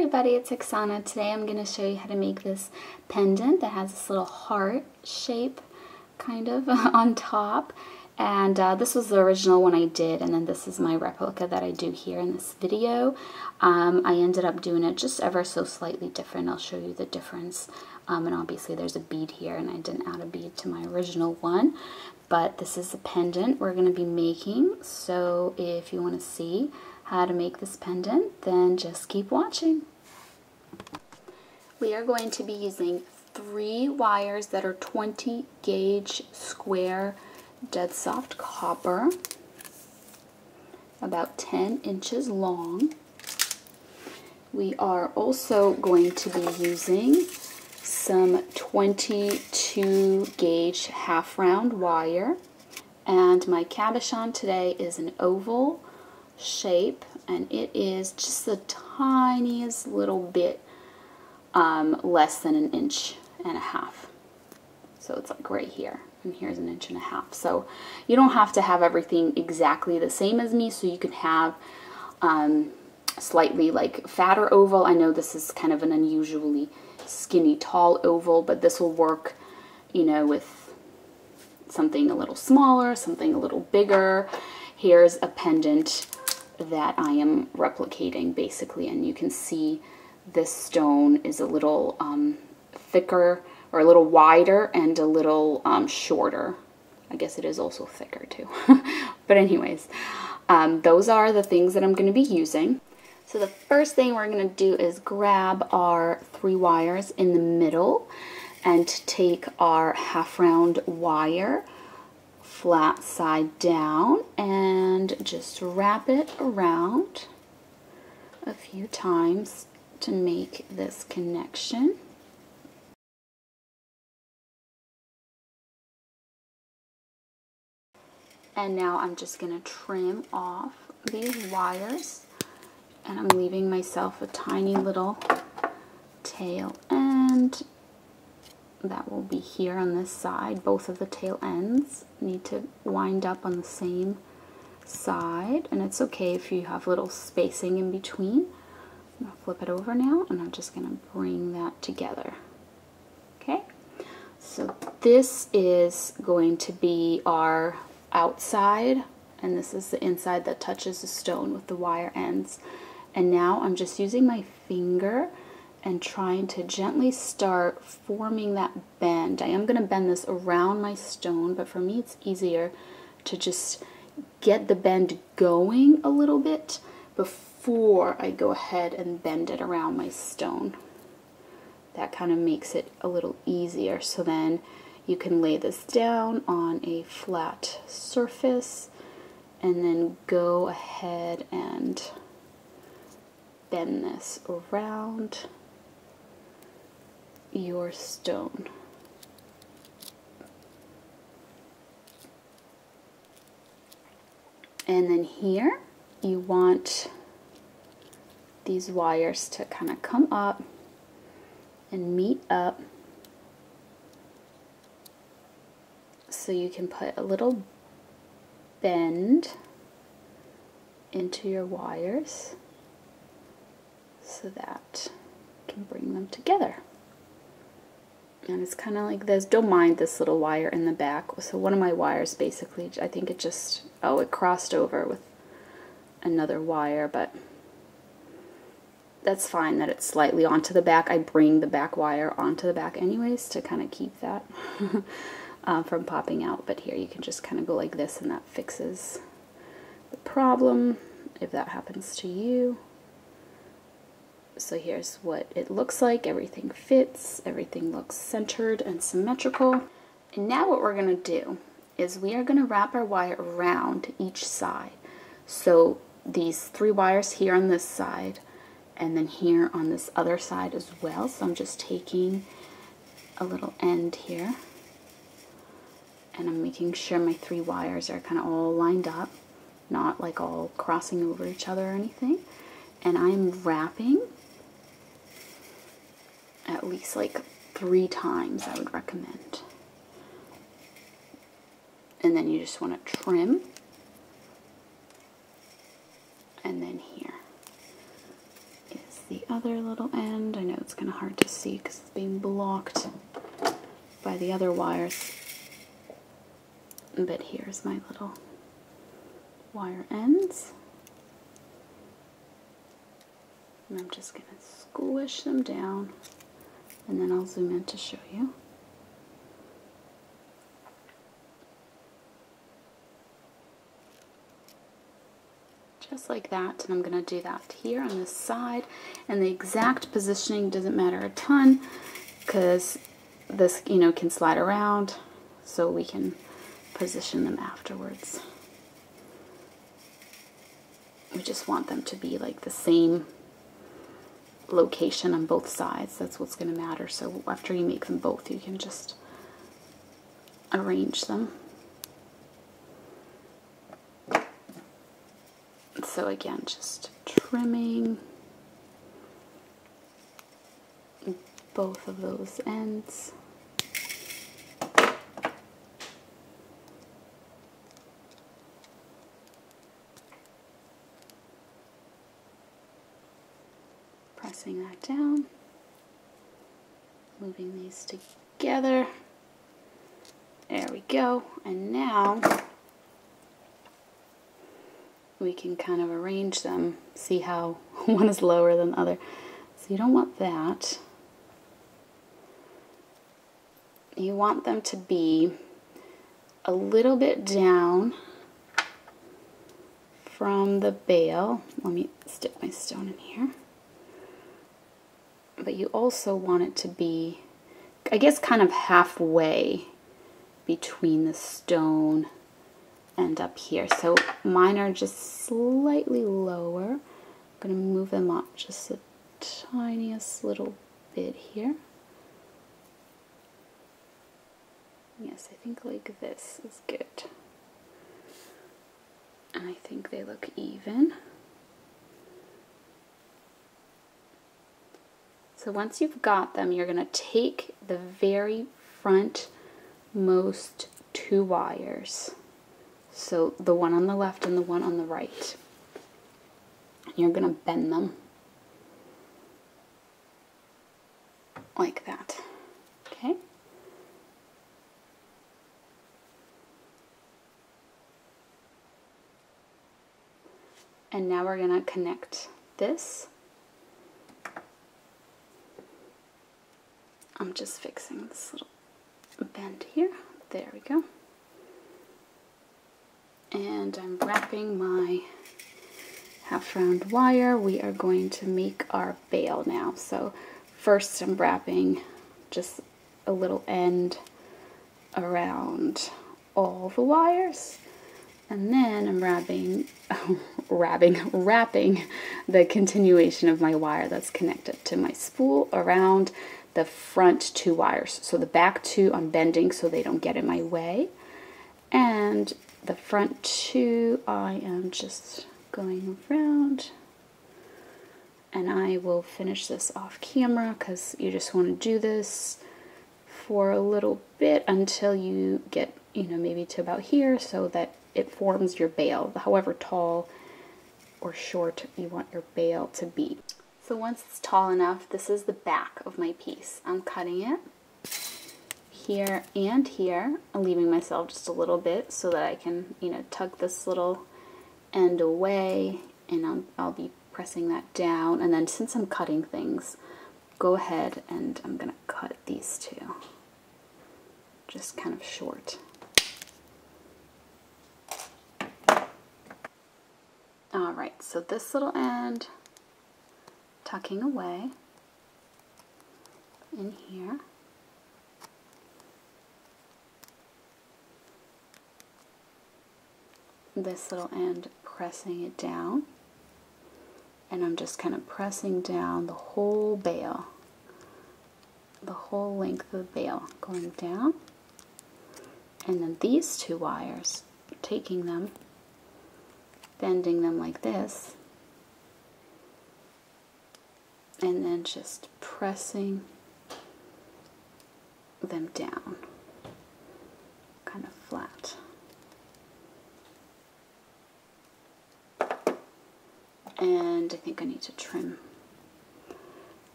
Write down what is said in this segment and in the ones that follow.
everybody, it's Oksana. Today I'm going to show you how to make this pendant that has this little heart shape kind of on top. And this was the original one I did, and then this is my replica that I do here in this video. I ended up doing it just ever so slightly different. I'll show you the difference. And obviously there's a bead here, and I didn't add a bead to my original one. But this is the pendant we're going to be making, so if you want to see how to make this pendant, then just keep watching. We are going to be using 3 wires that are 20 gauge square dead soft copper, about 10 inches long. We are also going to be using some 22 gauge half round wire, and my cabochon today is an oval shape, and it is just the tiniest little bit less than 1.5 inches. So it's like right here, and here's 1.5 inches. So you don't have to have everything exactly the same as me, so you can have slightly like fatter oval. I know this is kind of an unusually skinny tall oval, but this will work, you know, with something a little smaller, something a little bigger. Here's a pendant that I am replicating basically, and you can see this stone is a little thicker, or a little wider, and a little shorter. I guess it is also thicker too. But anyways, those are the things that I'm going to be using. So the first thing we're going to do is grab our 3 wires in the middle and take our half round wire flat side down and just wrap it around a few times to make this connection. And now I'm just going to trim off these wires, and I'm leaving myself a tiny little tail end that will be here on this side. Both of the tail ends need to wind up on the same side, and it's okay if you have little spacing in between. I'm going to flip it over now, and I'm just going to bring that together. Okay, so this is going to be our outside, and this is the inside that touches the stone with the wire ends. And now I'm just using my finger and trying to gently start forming that bend. I am going to bend this around my stone, but for me it's easier to just get the bend going a little bit before I go ahead and bend it around my stone. That kind of makes it a little easier, so then you can lay this down on a flat surface and then go ahead and bend this around your stone. And then here you want these wires to kind of come up and meet up, so you can put a little bend into your wires so that you can bring them together. And it's kind of like this. Don't mind this little wire in the back. So one of my wires basically, I think it just, it crossed over with another wire, but that's fine that it's slightly onto the back. I bring the back wire onto the back anyways to kind of keep that from popping out. But here you can just kind of go like this, and that fixes the problem if that happens to you. So here's what it looks like. Everything fits, everything looks centered and symmetrical. And now what we're going to do is we are going to wrap our wire around each side. So these 3 wires here on this side, and then here on this other side as well. So I'm just taking a little end here, and I'm making sure my 3 wires are kind of all lined up, not like all crossing over each other or anything. And I'm wrapping at least like 3 times, I would recommend. And then you just want to trim, and then here is the other little end. I know it's kind of hard to see because it's being blocked by the other wires. But here's my little wire ends. And I'm just going to squish them down, and then I'll zoom in to show you. Just like that, and I'm going to do that here on this side. And the exact positioning doesn't matter a ton because this, you know, can slide around, so we can position them afterwards. We just want them to be like the same location on both sides. That's what's going to matter. So after you make them both, you can just arrange them. So again, just trimming both of those ends. Pressing that down, moving these together. There we go. And now we can kind of arrange them. See how one is lower than the other. So you don't want that. You want them to be a little bit down from the bail. Let me stick my stone in here. But you also want it to be, I guess, kind of halfway between the stone and up here. So mine are just slightly lower. I'm going to move them up just the tiniest little bit here. Yes, I think like this is good. And I think they look even. So once you've got them, you're going to take the very front most two wires. So the one on the left and the one on the right. And you're going to bend them like that. Okay? And now we're going to connect this. I'm just fixing this little bend here. There we go. And I'm wrapping my half round wire. We are going to make our bail now. So first I'm wrapping just a little end around all the wires. And then I'm wrapping the continuation of my wire that's connected to my spool around the front two wires. So the back two I'm bending so they don't get in my way. And the front two I am just going around. And I will finish this off camera because you just want to do this for a little bit until you get, you know, maybe to about here so that it forms your bail, however tall or short you want your bail to be. So once it's tall enough, this is the back of my piece. I'm cutting it here and here. I'm leaving myself just a little bit so that I can, you know, tug this little end away, and I'll be pressing that down. And then since I'm cutting things, go ahead and I'm going to cut these two just kind of short. Alright, so this little end, tucking away in here. This little end, pressing it down. And I'm just kind of pressing down the whole bail, the whole length of the bail, going down. And then these two wires, taking them, bending them like this, and then just pressing them down, kind of flat. And I think I need to trim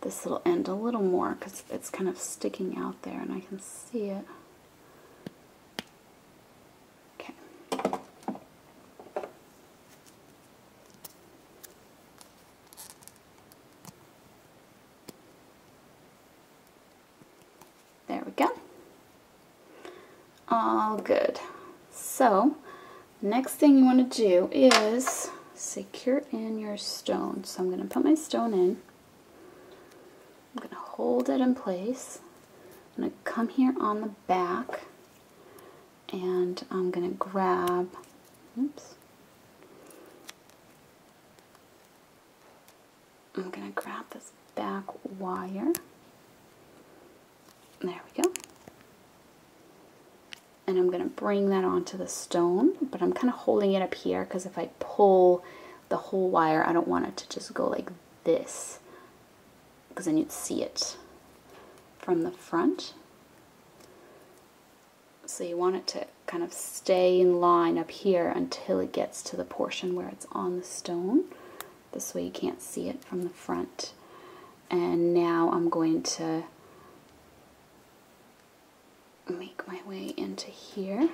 this little end a little more because it's kind of sticking out there and I can see it. Okay. There we go. All good. So, next thing you want to do is secure in your stone. So I'm going to put my stone in. I'm going to hold it in place. I'm going to come here on the back and I'm going to grab, oops, I'm going to grab this back wire. There we go. And I'm going to bring that onto the stone, but I'm kind of holding it up here because if I pull the whole wire, I don't want it to just go like this, because then you'd see it from the front. So you want it to kind of stay in line up here until it gets to the portion where it's on the stone. This way you can't see it from the front. And now I'm going to make my way into here.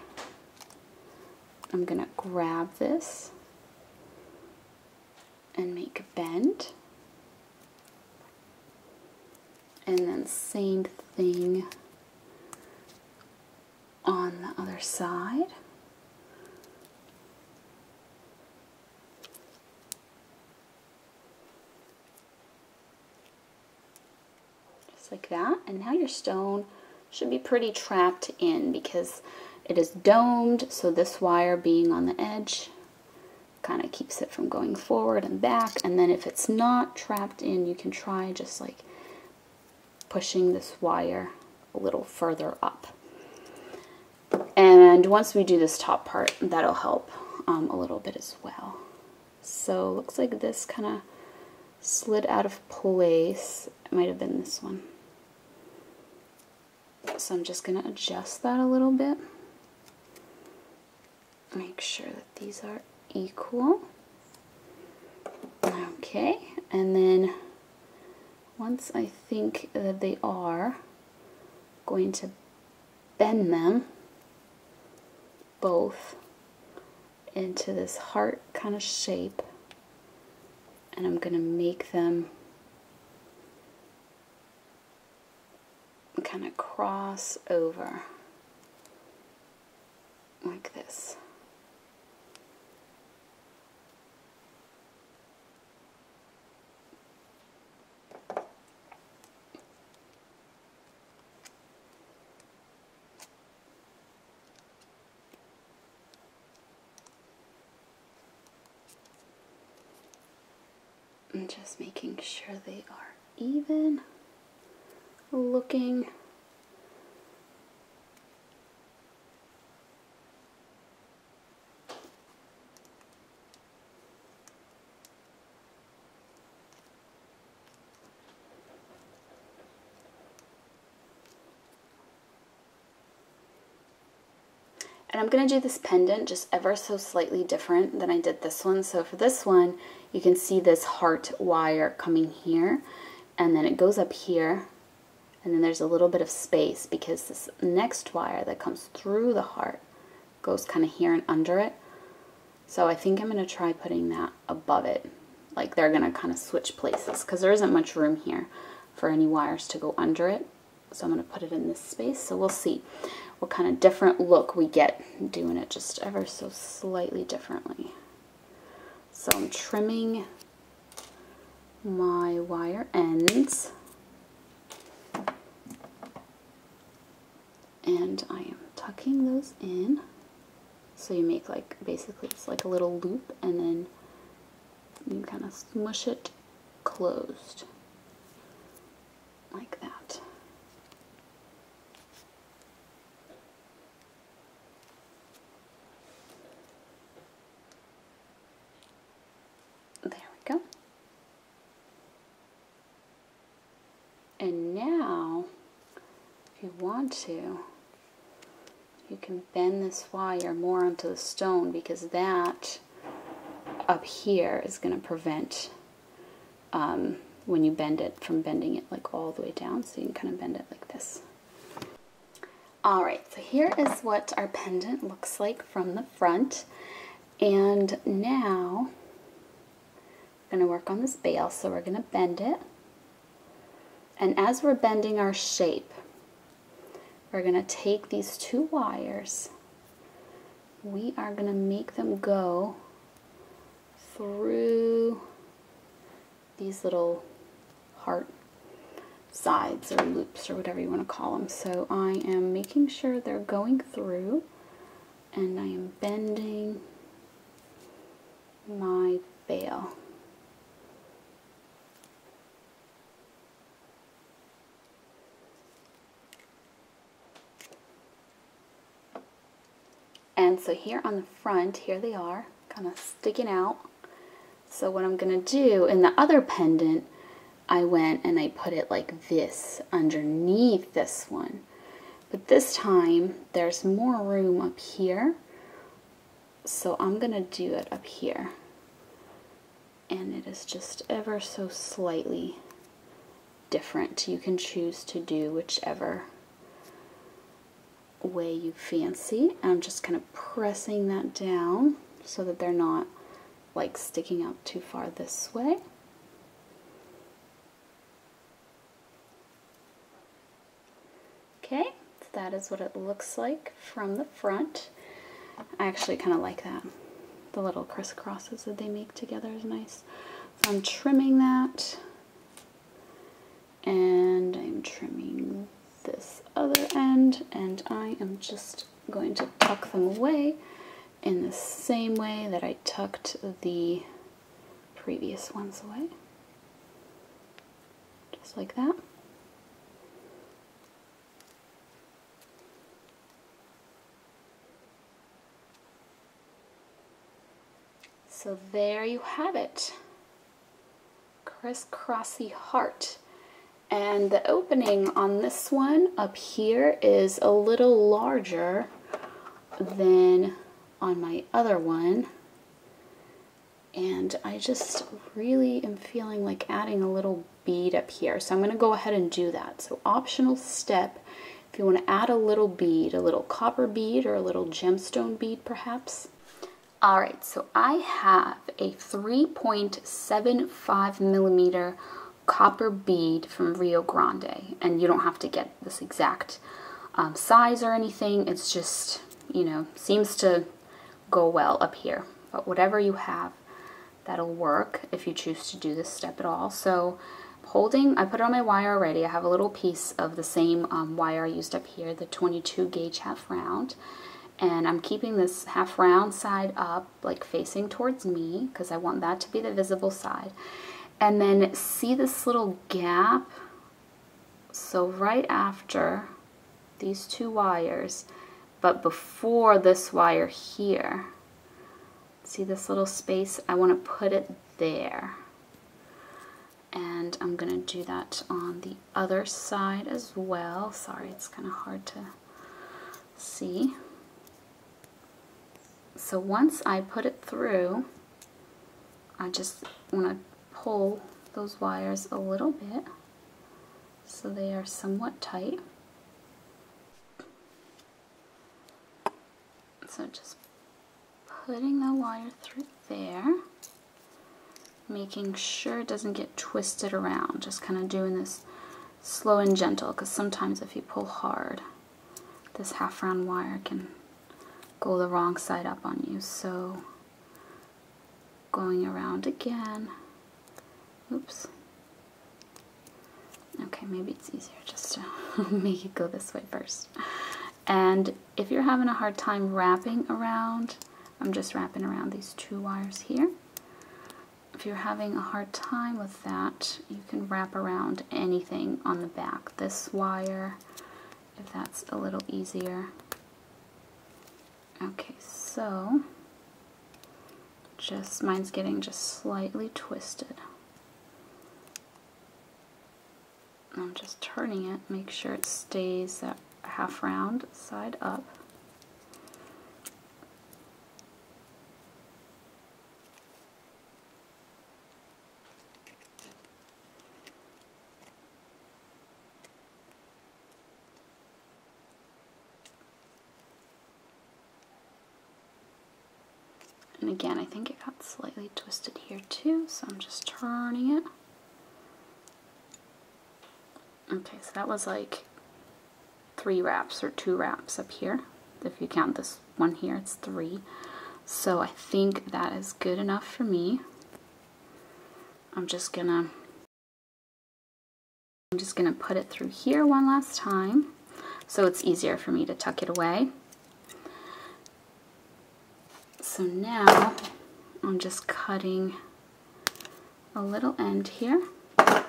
I'm going to grab this and make a bend. And then same thing on the other side. Just like that. And now your stone should be pretty trapped in because it is domed, so this wire being on the edge kind of keeps it from going forward and back. And then if it's not trapped in, you can try just like pushing this wire a little further up. And once we do this top part, that'll help a little bit as well. So looks like this kind of slid out of place. It might have been this one. So I'm just going to adjust that a little bit. Make sure that these are equal. Okay, and then once I think that they are, going to bend them both into this heart kind of shape, and I'm going to make them kind of cross over like this. And just making sure they are even looking. And I'm going to do this pendant just ever so slightly different than I did this one. So for this one, you can see this heart wire coming here, and then it goes up here, and then there's a little bit of space because this next wire that comes through the heart goes kind of here and under it. So I think I'm going to try putting that above it. Like they're going to kind of switch places because there isn't much room here for any wires to go under it. So I'm going to put it in this space. So we'll see what kind of different look we get doing it just ever so slightly differently. So I'm trimming my wire ends, and I am tucking those in. So you make like, basically it's like a little loop, and then you kind of smush it closed like that. There we go. And now, if you want to, you can bend this wire more onto the stone because that up here is going to prevent when you bend it, from bending it like all the way down. So you can kind of bend it like this. All right, so here is what our pendant looks like from the front. And now we're going to work on this bail, so we're going to bend it. And as we're bending our shape, we're going to take these two wires, we are going to make them go through these little heart sides or loops or whatever you want to call them. So I am making sure they're going through, and I am bending my bail. And so here on the front, here they are, kind of sticking out. So what I'm going to do in the other pendant, I went and I put it like this underneath this one. But this time, there's more room up here. So I'm going to do it up here. And it is just ever so slightly different. You can choose to do whichever way you fancy. I'm just kind of pressing that down so that they're not like sticking out too far this way. Okay, so that is what it looks like from the front. I actually kind of like that. The little crisscrosses that they make together is nice. So I'm trimming that, and I'm trimming this other end, and I am just going to tuck them away in the same way that I tucked the previous ones away. Just like that. So there you have it. Crisscrossy heart. And the opening on this one up here is a little larger than on my other one. And I just really am feeling like adding a little bead up here. So I'm going to go ahead and do that. So optional step, if you want to add a little bead, a little copper bead or a little gemstone bead perhaps. Alright, so I have a 3.75 millimeter copper bead from Rio Grande, and you don't have to get this exact size or anything. It's just, you know, seems to go well up here, but whatever you have, that'll work if you choose to do this step at all. So holding, I put it on my wire already. I have a little piece of the same wire I used up here, the 22 gauge half round, and I'm keeping this half round side up, like facing towards me, because I want that to be the visible side. And then see this little gap? So right after these two wires, but before this wire here, see this little space? I want to put it there. And I'm going to do that on the other side as well. Sorry, it's kind of hard to see. So once I put it through, I just want to pull those wires a little bit so they are somewhat tight. So just putting the wire through there, making sure it doesn't get twisted around, just kind of doing this slow and gentle, because sometimes if you pull hard, this half round wire can go the wrong side up on you. So going around again. Oops. Okay, maybe it's easier just to make it go this way first. And if you're having a hard time wrapping around, I'm just wrapping around these two wires here. If you're having a hard time with that, you can wrap around anything on the back. This wire, if that's a little easier. Okay, so just, mine's getting just slightly twisted. I'm just turning it, make sure it stays that half round side up. And again, I think it got slightly twisted here too, so I'm just turning it. Okay, so that was like 3 wraps or 2 wraps up here. If you count this one here, it's 3. So I think that is good enough for me. I'm just gonna put it through here one last time so it's easier for me to tuck it away. So now I'm just cutting a little end here, and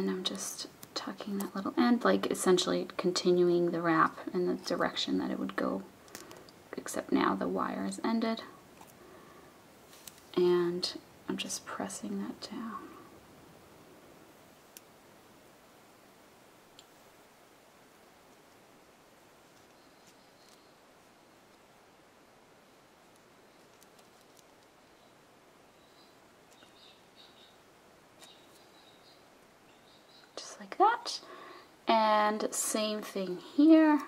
I'm just tucking that little end, like essentially continuing the wrap in the direction that it would go, except now the wire is ended, and I'm just pressing that down. Like that, and same thing here.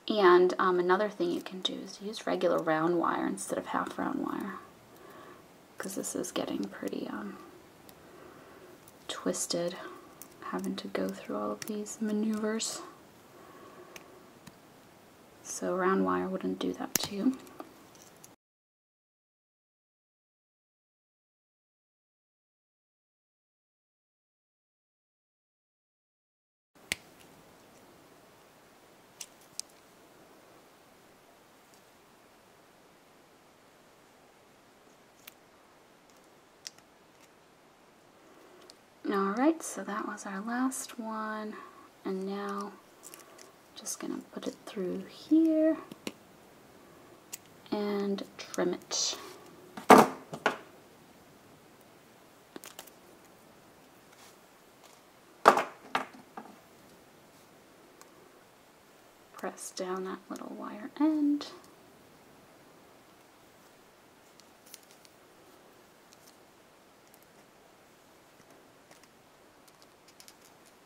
And another thing you can do is use regular round wire instead of half round wire, because this is getting pretty twisted, having to go through all of these maneuvers. So round wire wouldn't do that to you. Alright, so that was our last one, and now just gonna put it through here and trim it. Press down that little wire end.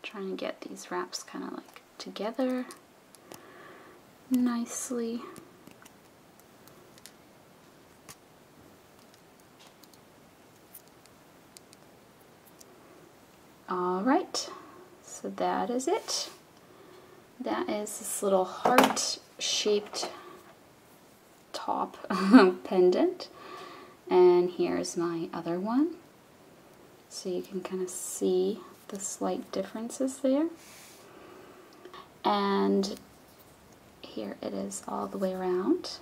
Trying to get these wraps kind of like together nicely. Alright, so that is it. That is this little heart-shaped top pendant. And here's my other one. So you can kind of see the slight differences there. And here it is all the way around.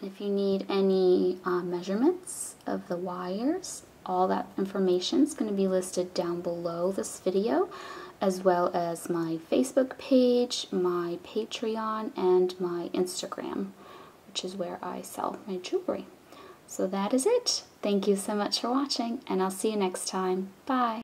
If you need any measurements of the wires, all that information is going to be listed down below this video, as well as my Facebook page, my Patreon, and my Instagram, which is where I sell my jewelry. So that is it. Thank you so much for watching, and I'll see you next time. Bye.